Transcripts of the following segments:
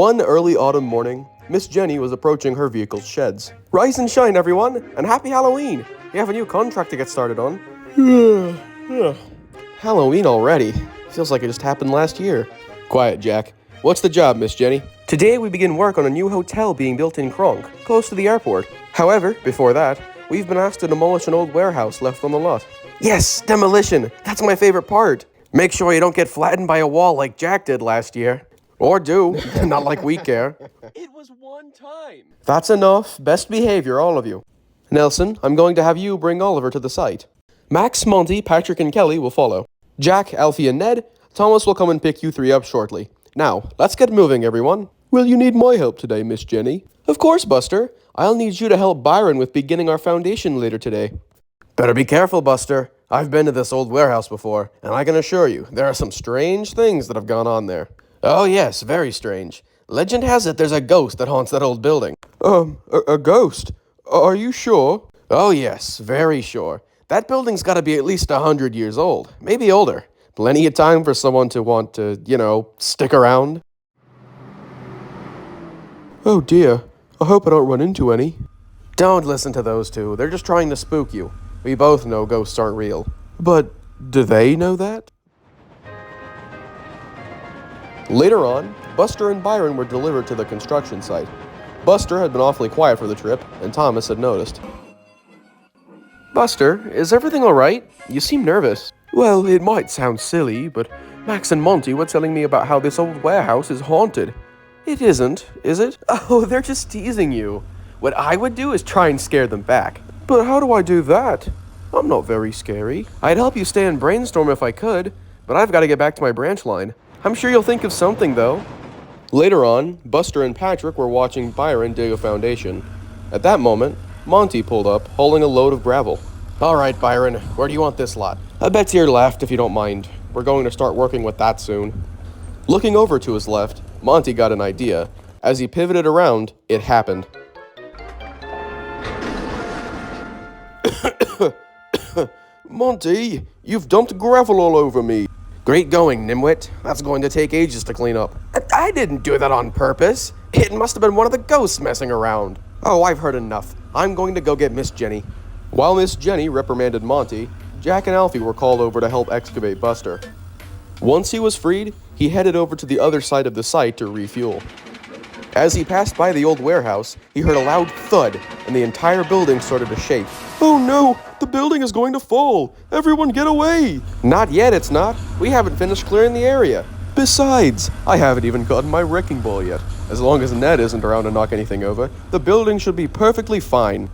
One early autumn morning, Miss Jenny was approaching her vehicle's sheds. Rise and shine, everyone, and happy Halloween! We have a new contract to get started on. Halloween already. Feels like it just happened last year. Quiet, Jack. What's the job, Miss Jenny? Today we begin work on a new hotel being built in Kronk, close to the airport. However, before that, we've been asked to demolish an old warehouse left on the lot. Yes, demolition! That's my favorite part! Make sure you don't get flattened by a wall like Jack did last year. Or do, not like we care. It was one time. That's enough. Best behavior, all of you. Nelson, I'm going to have you bring Oliver to the site. Max, Monty, Patrick, and Kelly will follow. Jack, Alfie, and Ned, Thomas will come and pick you three up shortly. Now, let's get moving, everyone. Will you need my help today, Miss Jenny? Of course, Buster. I'll need you to help Byron with beginning our foundation later today. Better be careful, Buster. I've been to this old warehouse before, and I can assure you, there are some strange things that have gone on there. Oh yes, very strange. Legend has it there's a ghost that haunts that old building. A ghost? Are you sure? Oh yes, very sure. That building's gotta be at least 100 years old, maybe older. Plenty of time for someone to want to, stick around. Oh dear, I hope I don't run into any. Don't listen to those two, they're just trying to spook you. We both know ghosts aren't real. But do they know that? Later on, Buster and Byron were delivered to the construction site. Buster had been awfully quiet for the trip, and Thomas had noticed. Buster, is everything alright? You seem nervous. Well, it might sound silly, but Max and Monty were telling me about how this old warehouse is haunted. It isn't, is it? Oh, they're just teasing you. What I would do is try and scare them back. But how do I do that? I'm not very scary. I'd help you stay and brainstorm if I could, but I've got to get back to my branch line. I'm sure you'll think of something, though. Later on, Buster and Patrick were watching Byron dig a foundation. At that moment, Monty pulled up, hauling a load of gravel. All right, Byron, where do you want this lot? I bet to your left, if you don't mind. We're going to start working with that soon. Looking over to his left, Monty got an idea. As he pivoted around, it happened. Monty, you've dumped gravel all over me. Great going, Nimwit. That's going to take ages to clean up. I didn't do that on purpose. It must have been one of the ghosts messing around. Oh, I've heard enough. I'm going to go get Miss Jenny. While Miss Jenny reprimanded Monty, Jack and Alfie were called over to help excavate Buster. Once he was freed, he headed over to the other side of the site to refuel. As he passed by the old warehouse, he heard a loud thud, and the entire building started to shake. Oh no! The building is going to fall! Everyone get away! Not yet, it's not. We haven't finished clearing the area. Besides, I haven't even gotten my wrecking ball yet. As long as Ned isn't around to knock anything over, the building should be perfectly fine.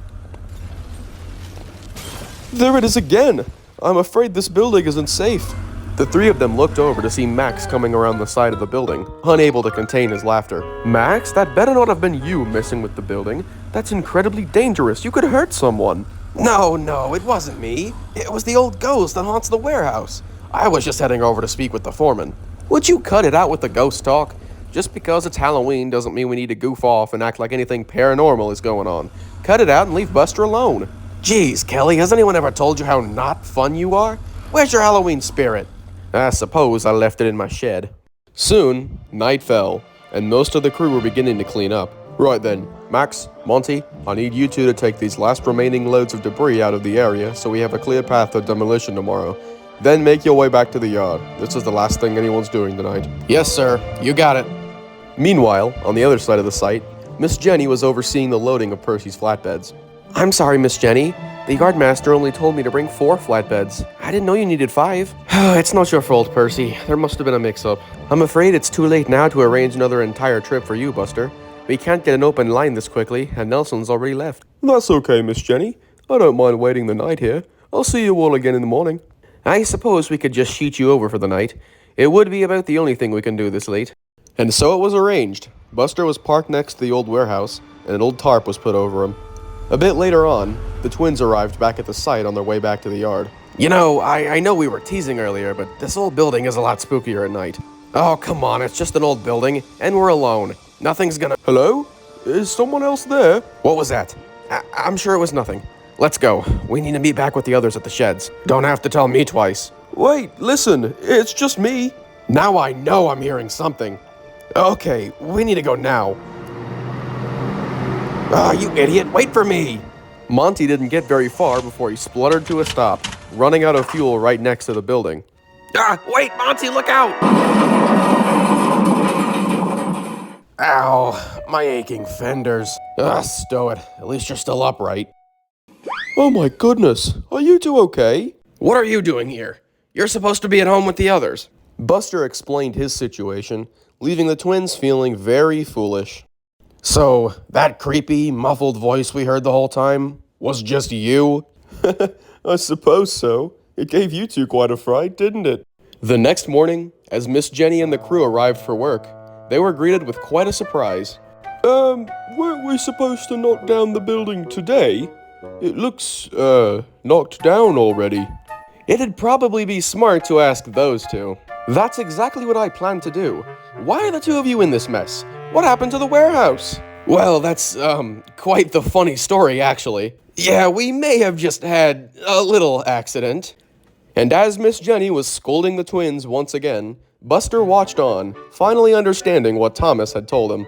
There it is again! I'm afraid this building isn't safe. The three of them looked over to see Max coming around the side of the building, unable to contain his laughter. Max, that better not have been you messing with the building. That's incredibly dangerous. You could hurt someone. No, it wasn't me. It was the old ghost that haunts the warehouse. I was just heading over to speak with the foreman. Would you cut it out with the ghost talk? Just because it's Halloween doesn't mean we need to goof off and act like anything paranormal is going on. Cut it out and leave Buster alone. Geez, Kelly, has anyone ever told you how not fun you are? Where's your Halloween spirit? I suppose I left it in my shed. Soon, night fell, and most of the crew were beginning to clean up. Right then, Max, Monty, I need you two to take these last remaining loads of debris out of the area so we have a clear path to demolition tomorrow. Then make your way back to the yard. This is the last thing anyone's doing tonight. Yes, sir. You got it. Meanwhile, on the other side of the site, Miss Jenny was overseeing the loading of Percy's flatbeds. I'm sorry, Miss Jenny. The yardmaster only told me to bring 4 flatbeds. I didn't know you needed 5. It's not your fault, Percy. There must have been a mix-up. I'm afraid it's too late now to arrange another entire trip for you, Buster. We can't get an open line this quickly, and Nelson's already left. That's okay, Miss Jenny. I don't mind waiting the night here. I'll see you all again in the morning. I suppose we could just sheet you over for the night. It would be about the only thing we can do this late. And so it was arranged. Buster was parked next to the old warehouse, and an old tarp was put over him. A bit later on, the twins arrived back at the site on their way back to the yard. You know, I know we were teasing earlier, but this old building is a lot spookier at night. Oh, come on, it's just an old building, and we're alone. Nothing's gonna... Hello? Is someone else there? What was that? I'm sure it was nothing. Let's go. We need to meet back with the others at the sheds. Don't have to tell me twice. Wait, listen, it's just me. Now I know I'm hearing something. Okay, we need to go now. Ah, you idiot, wait for me! Monty didn't get very far before he spluttered to a stop, running out of fuel right next to the building. Ah, wait, Monty, look out! Ow, my aching fenders. Ah, stow it. At least you're still upright. Oh my goodness, are you two okay? What are you doing here? You're supposed to be at home with the others. Buster explained his situation, leaving the twins feeling very foolish. So, that creepy, muffled voice we heard the whole time was just you? I suppose so. It gave you two quite a fright, didn't it? The next morning, as Miss Jenny and the crew arrived for work, they were greeted with quite a surprise. Weren't we supposed to knock down the building today? It looks, knocked down already. It'd probably be smart to ask those two. That's exactly what I planned to do. Why are the two of you in this mess? What happened to the warehouse? Well, that's, quite the funny story, actually. Yeah, we may have just had a little accident. And as Miss Jenny was scolding the twins once again, Buster watched on, finally understanding what Thomas had told him.